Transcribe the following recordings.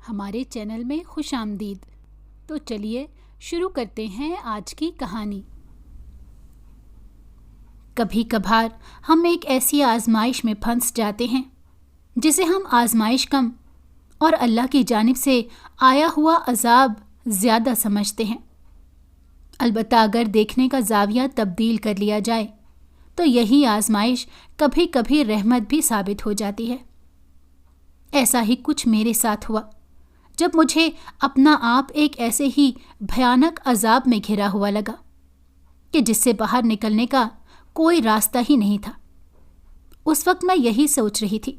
ہمارے چینل میں خوش آمدید۔ تو چلیے شروع کرتے ہیں آج کی کہانی۔ کبھی کبھار ہم ایک ایسی آزمائش میں پھنس جاتے ہیں جسے ہم آزمائش کم اور اللہ کی جانب سے آیا ہوا عذاب زیادہ سمجھتے ہیں۔ البتہ اگر دیکھنے کا زاویہ تبدیل کر لیا جائے تو یہی آزمائش کبھی کبھی رحمت بھی ثابت ہو جاتی ہے۔ ایسا ہی کچھ میرے ساتھ ہوا جب مجھے اپنا آپ ایک ایسے ہی بھیانک عذاب میں گھرا ہوا لگا کہ جس سے باہر نکلنے کا کوئی راستہ ہی نہیں تھا۔ اس وقت میں یہی سوچ رہی تھی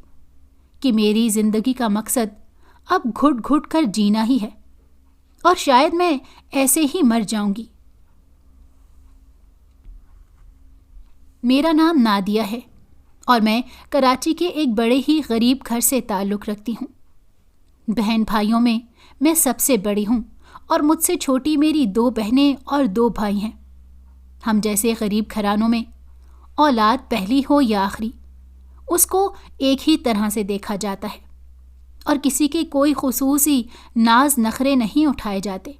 کہ میری زندگی کا مقصد اب گھٹ گھٹ کر جینا ہی ہے اور شاید میں ایسے ہی مر جاؤں گی۔ میرا نام نادیہ ہے اور میں کراچی کے ایک بڑے ہی غریب گھر سے تعلق رکھتی ہوں۔ بہن بھائیوں میں میں سب سے بڑی ہوں اور مجھ سے چھوٹی میری 2 بہنیں اور 2 بھائی ہیں۔ ہم جیسے غریب گھرانوں میں اولاد پہلی ہو یا آخری، اس کو ایک ہی طرح سے دیکھا جاتا ہے اور کسی کے کوئی خصوصی ناز نخرے نہیں اٹھائے جاتے۔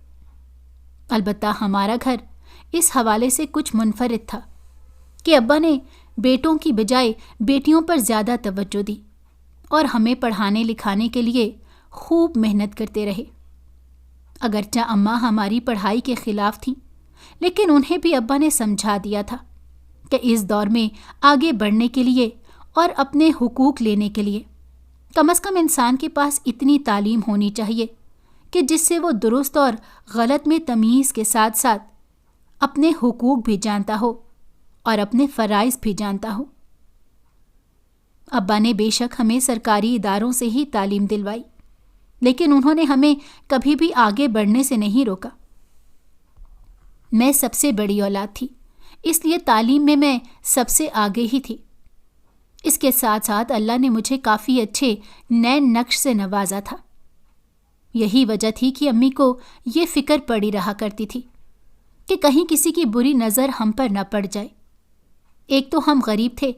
البتہ ہمارا گھر اس حوالے سے کچھ منفرد تھا کہ ابا نے بیٹوں کی بجائے بیٹیوں پر زیادہ توجہ دی اور ہمیں پڑھانے لکھانے کے لیے خوب محنت کرتے رہے۔ اگرچہ اماں ہماری پڑھائی کے خلاف تھیں، لیکن انہیں بھی ابا نے سمجھا دیا تھا کہ اس دور میں آگے بڑھنے کے لیے اور اپنے حقوق لینے کے لیے کم از کم انسان کے پاس اتنی تعلیم ہونی چاہیے کہ جس سے وہ درست اور غلط میں تمیز کے ساتھ ساتھ اپنے حقوق بھی جانتا ہو اور اپنے فرائض بھی جانتا ہو۔ ابا نے بے شک ہمیں سرکاری اداروں سے ہی تعلیم دلوائی، لیکن انہوں نے ہمیں کبھی بھی آگے بڑھنے سے نہیں روکا۔ میں سب سے بڑی اولاد تھی، اس لیے تعلیم میں سب سے آگے ہی تھی۔ اس کے ساتھ ساتھ اللہ نے مجھے کافی اچھے نئے نقش سے نوازا تھا۔ یہی وجہ تھی کہ امی کو یہ فکر پڑی رہا کرتی تھی کہ کہیں کسی کی بری نظر ہم پر نہ پڑ جائے۔ ایک تو ہم غریب تھے،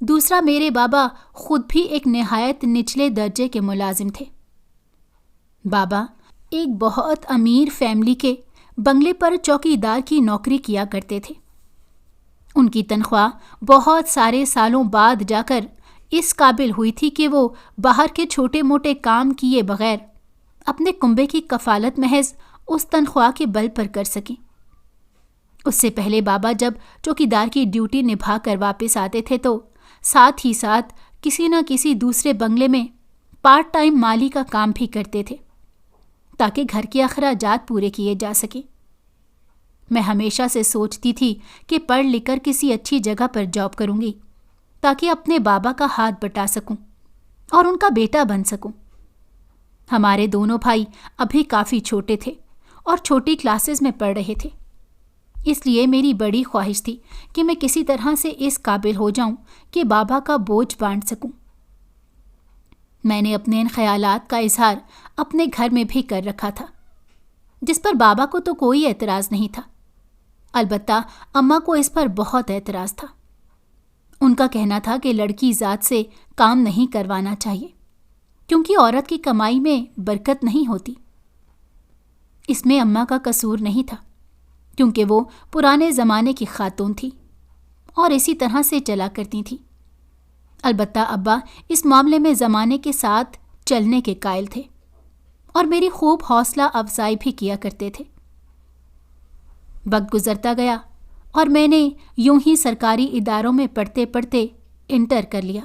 دوسرا میرے بابا خود بھی ایک نہایت نچلے درجے کے ملازم تھے۔ بابا ایک بہت امیر فیملی کے بنگلے پر چوکیدار کی نوکری کیا کرتے تھے۔ ان کی تنخواہ بہت سارے سالوں بعد جا کر اس قابل ہوئی تھی کہ وہ باہر کے چھوٹے موٹے کام کیے بغیر اپنے کنبے کی کفالت محض اس تنخواہ کے بل پر کر سکیں۔ اس سے پہلے بابا جب چوکیدار کی ڈیوٹی نبھا کر واپس آتے تھے تو ساتھ ہی ساتھ کسی نہ کسی دوسرے بنگلے میں پارٹ ٹائم مالی کا کام بھی کرتے تھے تاکہ گھر کے اخراجات پورے کیے جا سکیں۔ میں ہمیشہ سے سوچتی تھی کہ پڑھ لکھ کر کسی اچھی جگہ پر جاب کروں گی تاکہ اپنے بابا کا ہاتھ بٹا سکوں اور ان کا بیٹا بن سکوں۔ ہمارے دونوں بھائی ابھی کافی چھوٹے تھے اور چھوٹی کلاسز میں پڑھ رہے تھے، اس لیے میری بڑی خواہش تھی کہ میں کسی طرح سے اس قابل ہو جاؤں کہ بابا کا بوجھ بانٹ سکوں۔ میں نے اپنے ان خیالات کا اظہار اپنے گھر میں بھی کر رکھا تھا، جس پر بابا کو تو کوئی اعتراض نہیں تھا، البتہ اماں کو اس پر بہت اعتراض تھا۔ ان کا کہنا تھا کہ لڑکی ذات سے کام نہیں کروانا چاہیے کیونکہ عورت کی کمائی میں برکت نہیں ہوتی۔ اس میں اماں کا قصور نہیں تھا کیونکہ وہ پرانے زمانے کی خاتون تھی اور اسی طرح سے چلا کرتی تھی۔ البتہ ابا اس معاملے میں زمانے کے ساتھ چلنے کے قائل تھے اور میری خوب حوصلہ افزائی بھی کیا کرتے تھے۔ وقت گزرتا گیا اور میں نے یوں ہی سرکاری اداروں میں پڑھتے پڑھتے انٹر کر لیا۔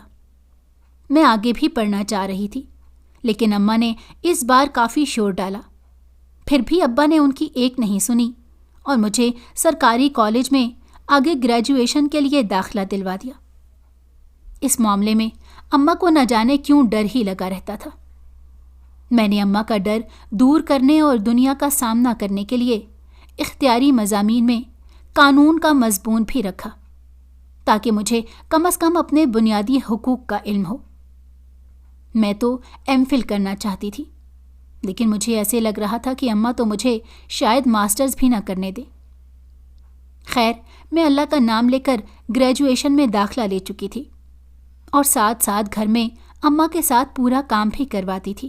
میں آگے بھی پڑھنا چاہ رہی تھی، لیکن اماں نے اس بار کافی شور ڈالا۔ پھر بھی ابا نے ان کی ایک نہیں سنی اور مجھے سرکاری کالج میں آگے گریجویشن کے لیے داخلہ دلوا دیا۔ اس معاملے میں اماں کو نہ جانے کیوں ڈر ہی لگا رہتا تھا۔ میں نے اماں کا ڈر دور کرنے اور دنیا کا سامنا کرنے کے لیے اختیاری مضامین میں قانون کا مضمون بھی رکھا تاکہ مجھے کم از کم اپنے بنیادی حقوق کا علم ہو۔ میں تو ایم فل کرنا چاہتی تھی، لیکن مجھے ایسے لگ رہا تھا کہ اماں تو مجھے شاید ماسٹرز بھی نہ کرنے دے۔ خیر، میں اللہ کا نام لے کر گریجویشن میں داخلہ لے چکی تھی اور ساتھ ساتھ گھر میں اماں کے ساتھ پورا کام بھی کرواتی تھی۔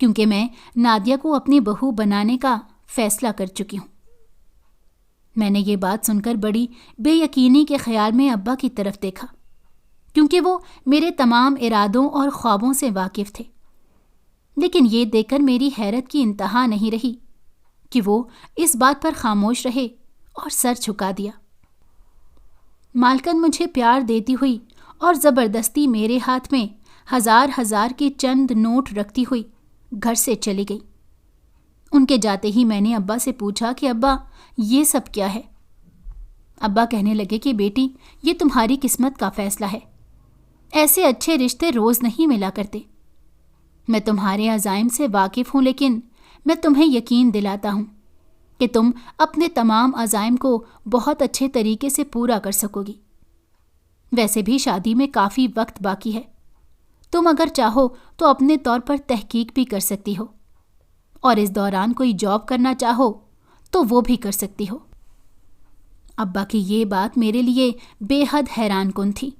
کیونکہ میں نادیہ کو اپنی بہو بنانے کا فیصلہ کر چکی ہوں۔ میں نے یہ بات سن کر بڑی بے یقینی کے خیال میں ابا کی طرف دیکھا، کیونکہ وہ میرے تمام ارادوں اور خوابوں سے واقف تھے۔ لیکن یہ دیکھ کر میری حیرت کی انتہا نہیں رہی کہ وہ اس بات پر خاموش رہے اور سر جھکا دیا۔ مالکن مجھے پیار دیتی ہوئی اور زبردستی میرے ہاتھ میں ہزار کے چند نوٹ رکھتی ہوئی گھر سے چلی گئی۔ ان کے جاتے ہی میں نے ابا سے پوچھا کہ ابا یہ سب کیا ہے؟ ابا کہنے لگے کہ بیٹی، یہ تمہاری قسمت کا فیصلہ ہے۔ ایسے اچھے رشتے روز نہیں ملا کرتے۔ میں تمہارے عزائم سے واقف ہوں، لیکن میں تمہیں یقین دلاتا ہوں کہ تم اپنے تمام عزائم کو بہت اچھے طریقے سے پورا کر سکو گی۔ ویسے بھی شادی میں کافی وقت باقی ہے۔ تم اگر چاہو تو اپنے طور پر تحقیق بھی کر سکتی ہو، اور اس دوران کوئی جاب کرنا چاہو تو وہ بھی کر سکتی ہو۔ ابا کی یہ بات میرے لیے بے حد حیران کن تھی،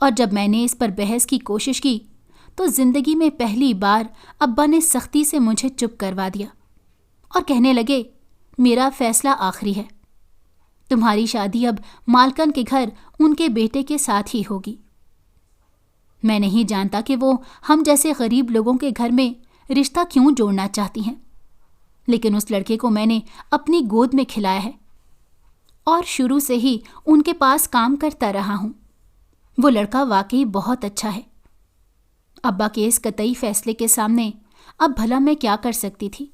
اور جب میں نے اس پر بحث کی کوشش کی تو زندگی میں پہلی بار ابا نے سختی سے مجھے چپ کروا دیا اور کہنے لگے، میرا فیصلہ آخری ہے۔ تمہاری شادی اب مالکن کے گھر ان کے بیٹے کے ساتھ ہی ہوگی۔ میں نہیں جانتا کہ وہ ہم جیسے غریب لوگوں کے گھر میں رشتہ کیوں جوڑنا چاہتی ہیں، لیکن اس لڑکے کو میں نے اپنی گود میں کھلایا ہے اور شروع سے ہی ان کے پاس کام کرتا رہا ہوں۔ وہ لڑکا واقعی بہت اچھا ہے۔ ابا کے اس قطعی فیصلے کے سامنے اب بھلا میں کیا کر سکتی تھی؟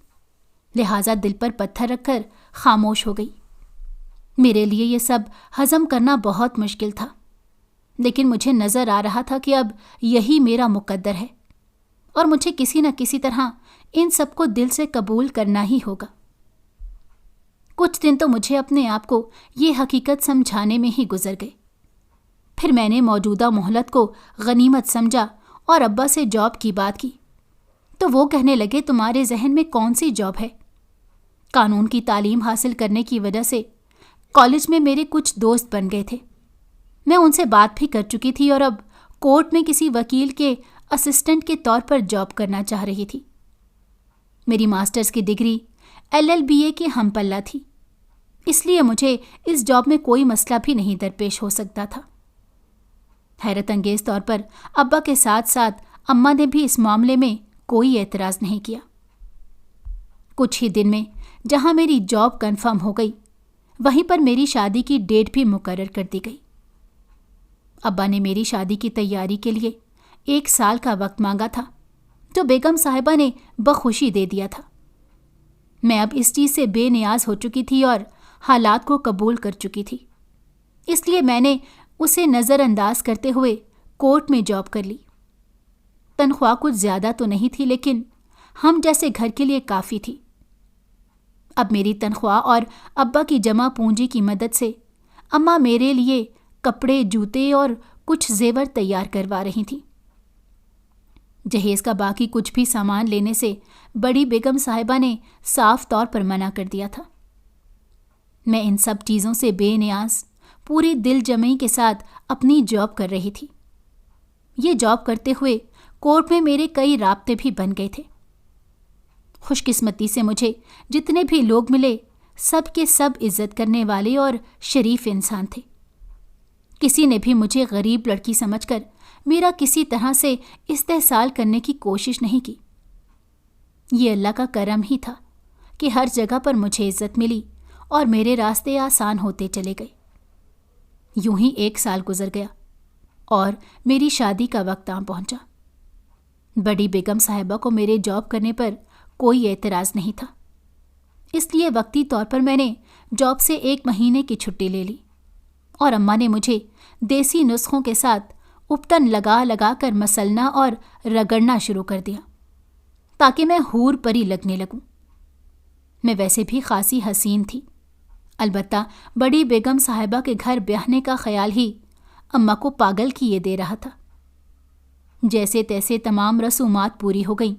لہٰذا دل پر پتھر رکھ کر خاموش ہو گئی۔ میرے لیے یہ سب ہضم کرنا بہت مشکل تھا، لیکن مجھے نظر آ رہا تھا کہ اب یہی میرا مقدر ہے، اور مجھے کسی نہ کسی طرح ان سب کو دل سے قبول کرنا ہی ہوگا۔ کچھ دن تو مجھے اپنے آپ کو یہ حقیقت سمجھانے میں ہی گزر گئے۔ پھر میں نے موجودہ مہلت کو غنیمت سمجھا اور ابا سے جاب کی بات کی، تو وہ کہنے لگے، تمہارے ذہن میں کون سی جاب ہے؟ قانون کی تعلیم حاصل کرنے کی وجہ سے کالج میں میرے کچھ دوست بن گئے تھے۔ میں ان سے بات بھی کر چکی تھی اور اب کورٹ میں کسی وکیل کے اسسٹنٹ کے طور پر جاب کرنا چاہ رہی تھی۔ میری ماسٹرز کی ڈگری LLBA کے ہم پلہ تھی، اس لیے مجھے اس جاب میں کوئی مسئلہ بھی نہیں درپیش ہو سکتا تھا۔ حیرت انگیز طور پر ابا کے ساتھ ساتھ اماں نے بھی اس معاملے میں کوئی اعتراض نہیں کیا۔ کچھ ہی دن میں جہاں میری جاب کنفرم ہو گئی، وہیں پر میری شادی کی ڈیٹ بھی مقرر کر دی گئی۔ ابا نے میری شادی کی تیاری کے لیے 1 سال کا وقت مانگا تھا، جو بیگم صاحبہ نے بخوشی دے دیا تھا۔ میں اب اس چیز سے بے نیاز ہو چکی تھی اور حالات کو قبول کر چکی تھی، اس لیے میں نے اسے نظر انداز کرتے ہوئے کورٹ میں جاب کر لی۔ تنخواہ کچھ زیادہ تو نہیں تھی، لیکن ہم جیسے گھر کے لیے کافی تھی۔ اب میری تنخواہ اور ابا کی جمع پونجی کی مدد سے اماں میرے لیے کپڑے، جوتے اور کچھ زیور تیار کروا رہی تھیں۔ جہیز کا باقی کچھ بھی سامان لینے سے بڑی بیگم صاحبہ نے صاف طور پر منع کر دیا تھا۔ میں ان سب چیزوں سے بے نیاز پوری دل جمعی کے ساتھ اپنی جاب کر رہی تھی۔ یہ جاب کرتے ہوئے کورٹ میں میرے کئی رابطے بھی بن گئے تھے۔ خوش قسمتی سے مجھے جتنے بھی لوگ ملے، سب کے سب عزت کرنے والے اور شریف انسان تھے۔ کسی نے بھی مجھے غریب لڑکی سمجھ کر میرا کسی طرح سے استحصال کرنے کی کوشش نہیں کی۔ یہ اللہ کا کرم ہی تھا کہ ہر جگہ پر مجھے عزت ملی اور میرے راستے آسان ہوتے چلے گئے۔ یوں ہی 1 سال گزر گیا اور میری شادی کا وقت آن پہنچا۔ بڑی بیگم صاحبہ کو میرے جاب کرنے پر کوئی اعتراض نہیں تھا، اس لیے وقتی طور پر میں نے جاب سے 1 مہینے کی چھٹی لے لی، اور اماں نے مجھے دیسی نسخوں کے ساتھ اپٹن لگا لگا کر مسلنا اور رگڑنا شروع کر دیا تاکہ میں حور پری لگنے لگوں۔ میں ویسے بھی خاصی حسین تھی، البتہ بڑی بیگم صاحبہ کے گھر بیاہنے کا خیال ہی اماں کو پاگل کیے دے رہا تھا۔ جیسے تیسے تمام رسومات پوری ہو گئیں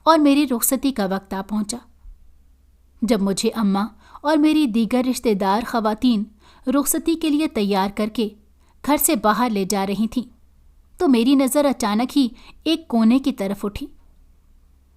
اور میری رخصتی کا وقت آ پہنچا۔ جب مجھے اماں اور میری دیگر رشتہ دار خواتین رخصتی کے لیے تیار کر کے گھر سے باہر لے جا رہی تھیں، تو میری نظر اچانک ہی ایک کونے کی طرف اٹھی۔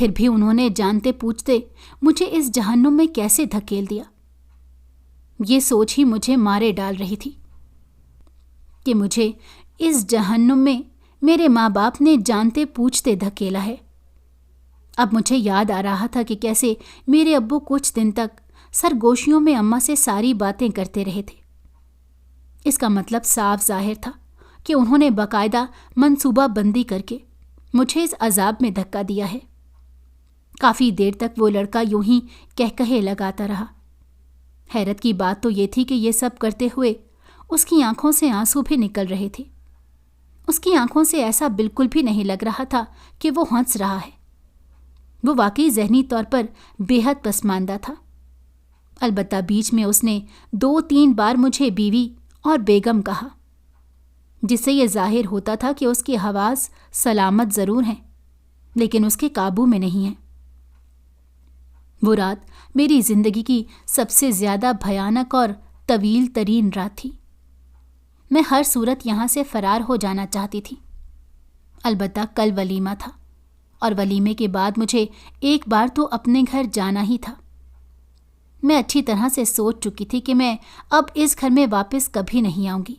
پھر بھی انہوں نے جانتے پوچھتے مجھے اس جہنم میں کیسے دھکیل دیا۔ یہ سوچ ہی مجھے مارے ڈال رہی تھی کہ مجھے اس جہنم میں میرے ماں باپ نے جانتے پوچھتے دھکیلا ہے۔ اب مجھے یاد آ رہا تھا کہ کیسے میرے ابو کچھ دن تک سرگوشیوں میں اماں سے ساری باتیں کرتے رہے تھے۔ اس کا مطلب صاف ظاہر تھا کہ انہوں نے باقاعدہ منصوبہ بندی کر کے مجھے اس عذاب میں دھکا دیا ہے۔ کافی دیر تک وہ لڑکا یوں ہی کہے لگاتا رہا۔ حیرت کی بات تو یہ تھی کہ یہ سب کرتے ہوئے اس کی آنکھوں سے آنسو بھی نکل رہے تھے۔ اس کی آنکھوں سے ایسا بالکل بھی نہیں لگ رہا تھا کہ وہ ہنس رہا ہے۔ وہ واقعی ذہنی طور پر بے حد پسماندہ تھا۔ البتہ بیچ میں اس نے 2-3 بار مجھے بیوی اور بیگم کہا، جس سے یہ ظاہر ہوتا تھا کہ اس کے حواس سلامت ضرور ہیں لیکن اس کے قابو میں نہیں ہیں۔ وہ رات میری زندگی کی سب سے زیادہ بھیانک اور طویل ترین رات تھی۔ میں ہر صورت یہاں سے فرار ہو جانا چاہتی تھی۔ البتہ کل ولیمہ تھا اور ولیمے کے بعد مجھے ایک بار تو اپنے گھر جانا ہی تھا۔ میں اچھی طرح سے سوچ چکی تھی کہ میں اب اس گھر میں واپس کبھی نہیں آؤں گی،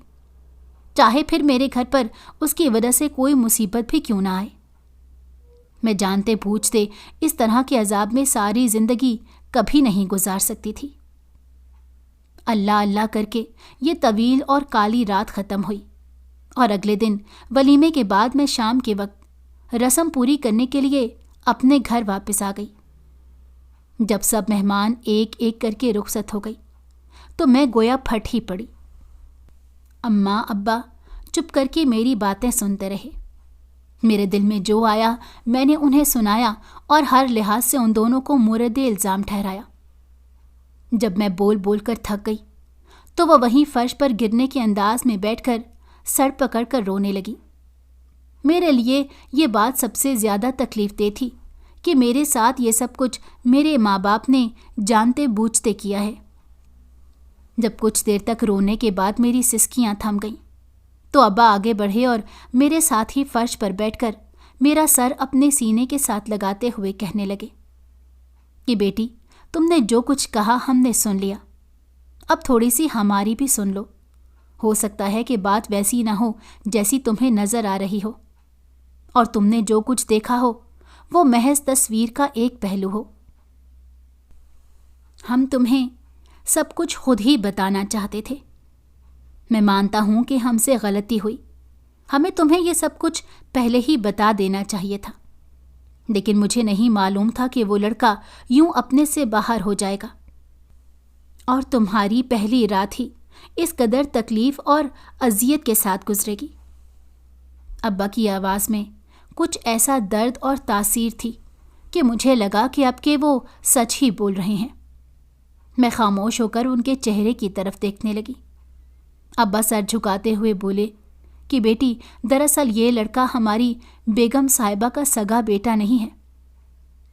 چاہے پھر میرے گھر پر اس کی وجہ سے کوئی مصیبت بھی کیوں نہ آئے۔ میں جانتے بوجھتے اس طرح کے عذاب میں ساری زندگی کبھی نہیں گزار سکتی تھی۔ اللہ اللہ کر کے یہ طویل اور کالی رات ختم ہوئی اور اگلے دن ولیمے کے بعد میں شام کے وقت رسم پوری کرنے کے لیے اپنے گھر واپس آ گئی۔ جب سب مہمان ایک ایک کر کے رخصت ہو گئی تو میں گویا پھٹ ہی پڑی۔ اماں ابا چپ کر کے میری باتیں سنتے رہے۔ میرے دل میں جو آیا میں نے انہیں سنایا اور ہر لحاظ سے ان دونوں کو مورد الزام ٹھہرایا۔ جب میں بول بول کر تھک گئی تو وہ وہیں فرش پر گرنے کے انداز میں بیٹھ کر سر پکڑ کر رونے لگی۔ میرے لیے یہ بات سب سے زیادہ تکلیف دہ تھی کہ میرے ساتھ یہ سب کچھ میرے ماں باپ نے جانتے بوجھتے کیا ہے۔ جب کچھ دیر تک رونے کے بعد میری سسکیاں تھم گئیں تو ابا آگے بڑھے اور میرے ساتھ ہی فرش پر بیٹھ کر میرا سر اپنے سینے کے ساتھ لگاتے ہوئے کہنے لگے کہ بیٹی، تم نے جو کچھ کہا ہم نے سن لیا، اب تھوڑی سی ہماری بھی سن لو۔ ہو سکتا ہے کہ بات ویسی نہ ہو جیسی تمہیں نظر آ رہی ہو، اور تم نے جو کچھ دیکھا ہو وہ محض تصویر کا ایک پہلو ہو۔ ہم تمہیں سب کچھ خود ہی بتانا چاہتے تھے۔ میں مانتا ہوں کہ ہم سے غلطی ہوئی، ہمیں تمہیں یہ سب کچھ پہلے ہی بتا دینا چاہیے تھا، لیکن مجھے نہیں معلوم تھا کہ وہ لڑکا یوں اپنے سے باہر ہو جائے گا اور تمہاری پہلی رات ہی اس قدر تکلیف اور اذیت کے ساتھ گزرے گی۔ ابا کی آواز میں کچھ ایسا درد اور تاثیر تھی کہ مجھے لگا کہ اب کہ وہ سچ ہی بول رہے ہیں۔ میں خاموش ہو کر ان کے چہرے کی طرف دیکھنے لگی۔ ابا سر جھکاتے ہوئے بولے کہ بیٹی، دراصل یہ لڑکا ہماری بیگم صاحبہ کا سگا بیٹا نہیں ہے۔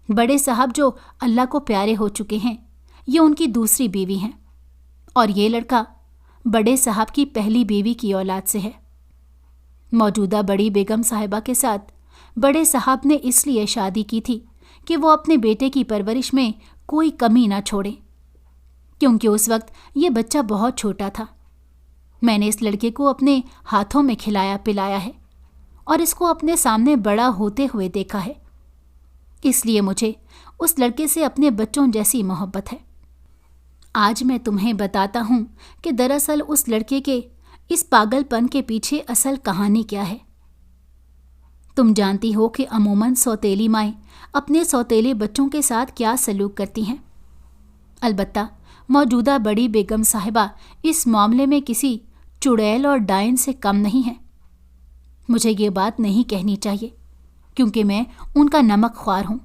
بڑے صاحب جو اللہ کو پیارے ہو چکے ہیں، یہ ان کی دوسری بیوی ہیں، اور یہ لڑکا بڑے صاحب کی پہلی بیوی کی اولاد سے ہے۔ موجودہ بڑی بیگم صاحبہ کے ساتھ بڑے صاحب نے اس لیے شادی کی تھی کہ وہ اپنے بیٹے کی پرورش میں کوئی کمی نہ چھوڑیں، کیونکہ اس وقت یہ بچہ بہت چھوٹا تھا۔ میں نے اس لڑکے کو اپنے ہاتھوں میں کھلایا پلایا ہے اور اس کو اپنے سامنے بڑا ہوتے ہوئے دیکھا ہے، اس لیے مجھے اس لڑکے سے اپنے بچوں جیسی محبت ہے۔ آج میں تمہیں بتاتا ہوں کہ دراصل اس لڑکے کے اس پاگل پن کے پیچھے اصل کہانی کیا ہے۔ تم جانتی ہو کہ عموماً سوتیلی مائیں اپنے سوتیلے بچوں کے ساتھ کیا سلوک کرتی ہیں۔ البتہ موجودہ بڑی بیگم صاحبہ اس معاملے میں کسی چڑیل اور ڈائن سے کم نہیں ہے۔ مجھے یہ بات نہیں کہنی چاہیے کیونکہ میں ان کا نمک خوار ہوں،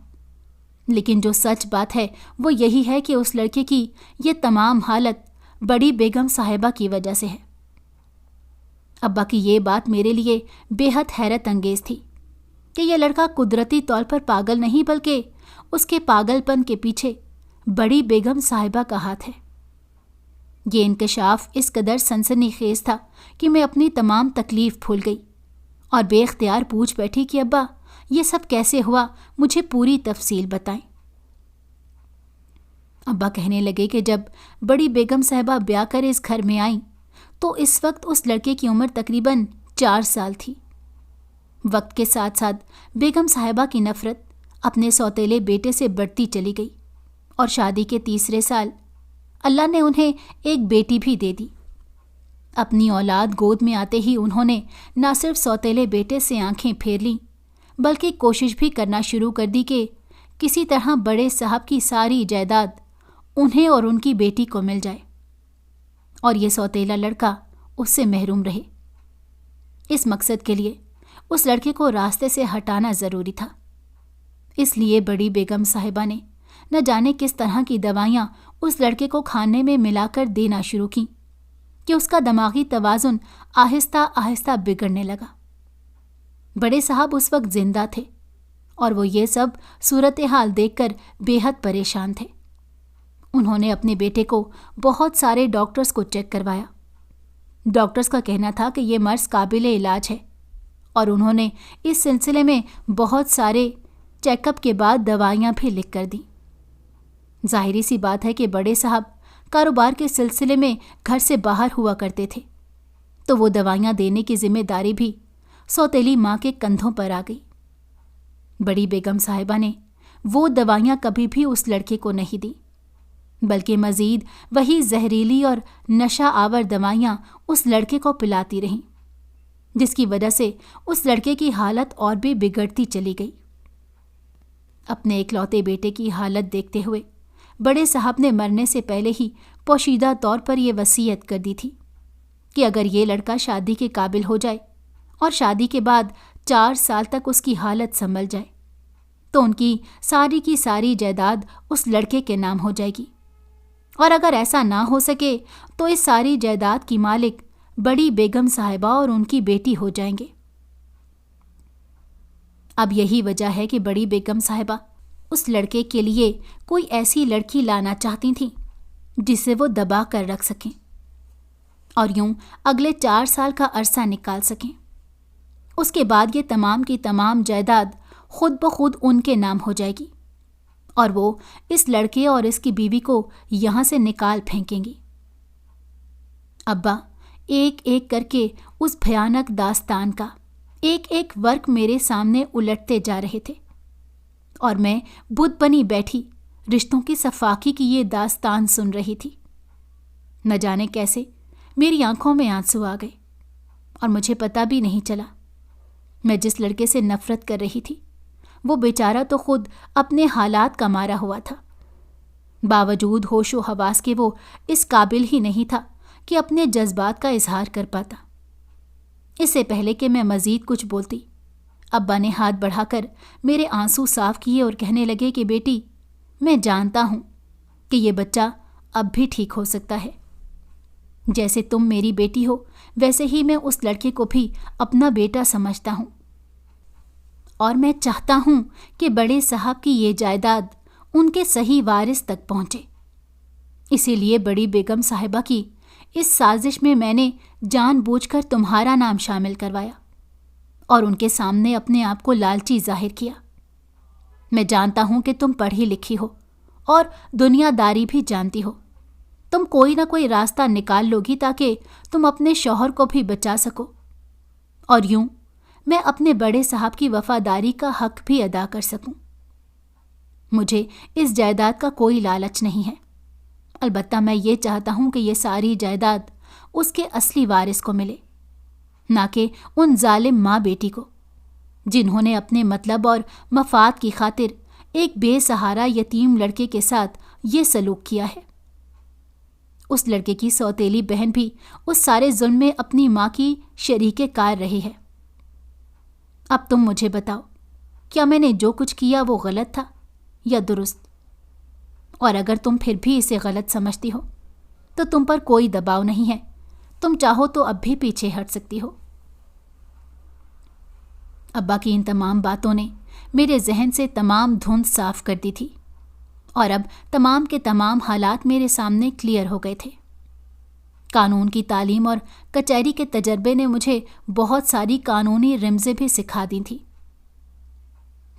لیکن جو سچ بات ہے وہ یہی ہے کہ اس لڑکے کی یہ تمام حالت بڑی بیگم صاحبہ کی وجہ سے ہے۔ ابا کی یہ بات میرے لیے بے حد حیرت انگیز تھی کہ یہ لڑکا قدرتی طور پر پاگل نہیں بلکہ اس کے پاگل پن کے پیچھے بڑی بیگم صاحبہ کا ہاتھ ہے۔ یہ انکشاف اس قدر سنسنی خیز تھا کہ میں اپنی تمام تکلیف بھول گئی اور بے اختیار پوچھ بیٹھی کہ ابا، یہ سب کیسے ہوا مجھے پوری تفصیل بتائیں۔ ابا کہنے لگے کہ جب بڑی بیگم صاحبہ بیاہ کر اس گھر میں آئیں تو اس وقت اس لڑکے کی عمر تقریباً 4 سال تھی۔ وقت کے ساتھ ساتھ بیگم صاحبہ کی نفرت اپنے سوتیلے بیٹے سے بڑھتی چلی گئی اور شادی کے 3 سال اللہ نے انہیں ایک بیٹی بھی دے دی۔ اپنی اولاد گود میں آتے ہی انہوں نے نہ صرف سوتیلے بیٹے سے آنکھیں پھیر لیں بلکہ کوشش بھی کرنا شروع کر دی کہ کسی طرح بڑے صاحب کی ساری جائیداد انہیں اور ان کی بیٹی کو مل جائے اور یہ سوتیلا لڑکا اس سے محروم رہے۔ اس مقصد کے لیے اس لڑکے کو راستے سے ہٹانا ضروری تھا۔ اس لیے بڑی بیگم صاحبہ نے نہ جانے کس طرح کی دوائیاں اس لڑکے کو کھانے میں ملا کر دینا شروع کی کہ اس کا دماغی توازن آہستہ آہستہ بگڑنے لگا۔ بڑے صاحب اس وقت زندہ تھے اور وہ یہ سب صورتحال دیکھ کر بے حد پریشان تھے۔ انہوں نے اپنے بیٹے کو بہت سارے ڈاکٹرز کو چیک کروایا۔ ڈاکٹرز کا کہنا تھا کہ یہ مرض قابل علاج ہے اور انہوں نے اس سلسلے میں بہت سارے چیک اپ کے بعد دوائیاں بھی لکھ کر دیں۔ ظاہری سی بات ہے کہ بڑے صاحب کاروبار کے سلسلے میں گھر سے باہر ہوا کرتے تھے، تو وہ دوائیاں دینے کی ذمہ داری بھی سوتیلی ماں کے کندھوں پر آ گئی۔ بڑی بیگم صاحبہ نے وہ دوائیاں کبھی بھی اس لڑکے کو نہیں دیں، بلکہ مزید وہی زہریلی اور نشہ آور دوائیاں اس لڑکے کو پلاتی رہیں، جس کی وجہ سے اس لڑکے کی حالت اور بھی بگڑتی چلی گئی۔ اپنے اکلوتے بیٹے کی حالت دیکھتے ہوئے بڑے صاحب نے مرنے سے پہلے ہی پوشیدہ طور پر یہ وصیت کر دی تھی کہ اگر یہ لڑکا شادی کے قابل ہو جائے اور شادی کے بعد 4 سال تک اس کی حالت سنبھل جائے تو ان کی ساری جائیداد اس لڑکے کے نام ہو جائے گی، اور اگر ایسا نہ ہو سکے تو اس ساری جائیداد کی مالک بڑی بیگم صاحبہ اور ان کی بیٹی ہو جائیں گے۔ اب یہی وجہ ہے کہ بڑی بیگم صاحبہ اس لڑکے کے لیے کوئی ایسی لڑکی لانا چاہتی تھیں جسے وہ دبا کر رکھ سکیں اور یوں اگلے 4 سال کا عرصہ نکال سکیں۔ اس کے بعد یہ تمام کی تمام جائیداد خود بخود ان کے نام ہو جائے گی اور وہ اس لڑکے اور اس کی بیوی کو یہاں سے نکال پھینکیں گی۔ ابا ایک ایک کر کے اس بھیانک داستان کا ایک ایک ورق میرے سامنے الٹتے جا رہے تھے اور میں بت بنی بیٹھی رشتوں کی صفاقی کی یہ داستان سن رہی تھی۔ نہ جانے کیسے میری آنکھوں میں آنسو آ گئے اور مجھے پتہ بھی نہیں چلا۔ میں جس لڑکے سے نفرت کر رہی تھی وہ بیچارہ تو خود اپنے حالات کا مارا ہوا تھا، باوجود ہوش و حواس کے وہ اس قابل ہی نہیں تھا کہ اپنے جذبات کا اظہار کر پاتا۔ اس سے پہلے کہ میں مزید کچھ بولتی، ابا نے ہاتھ بڑھا کر میرے آنسو صاف کیے اور کہنے لگے کہ بیٹی، میں جانتا ہوں کہ یہ بچہ اب بھی ٹھیک ہو سکتا ہے۔ جیسے تم میری بیٹی ہو ویسے ہی میں اس لڑکے کو بھی اپنا بیٹا سمجھتا ہوں، اور میں چاہتا ہوں کہ بڑے صاحب کی یہ جائیداد ان کے صحیح وارث تک پہنچے۔ اسی لیے بڑی بیگم صاحبہ کی اس سازش میں میں نے جان بوجھ کر تمہارا نام شامل کروایا اور ان کے سامنے اپنے آپ کو لالچی ظاہر کیا۔ میں جانتا ہوں کہ تم پڑھی لکھی ہو اور دنیا داری بھی جانتی ہو، تم کوئی نہ کوئی راستہ نکال لو گی تاکہ تم اپنے شوہر کو بھی بچا سکو، اور یوں میں اپنے بڑے صاحب کی وفاداری کا حق بھی ادا کر سکوں۔ مجھے اس جائیداد کا کوئی لالچ نہیں ہے، البتہ میں یہ چاہتا ہوں کہ یہ ساری جائیداد اس کے اصلی وارث کو ملے، نہ کہ ان ظالم ماں بیٹی کو جنہوں نے اپنے مطلب اور مفاد کی خاطر ایک بے سہارا یتیم لڑکے کے ساتھ یہ سلوک کیا ہے۔ اس لڑکے کی سوتیلی بہن بھی اس سارے ظلم میں اپنی ماں کی شریک کار رہی ہے۔ اب تم مجھے بتاؤ، کیا میں نے جو کچھ کیا وہ غلط تھا یا درست؟ اور اگر تم پھر بھی اسے غلط سمجھتی ہو تو تم پر کوئی دباؤ نہیں ہے، تم چاہو تو اب بھی پیچھے ہٹ سکتی ہو۔ ابا کی ان تمام باتوں نے میرے ذہن سے تمام دھند صاف کر دی تھی اور اب تمام کے تمام حالات میرے سامنے کلیئر ہو گئے تھے۔ قانون کی تعلیم اور کچہری کے تجربے نے مجھے بہت ساری قانونی رمزیں بھی سکھا دی تھیں۔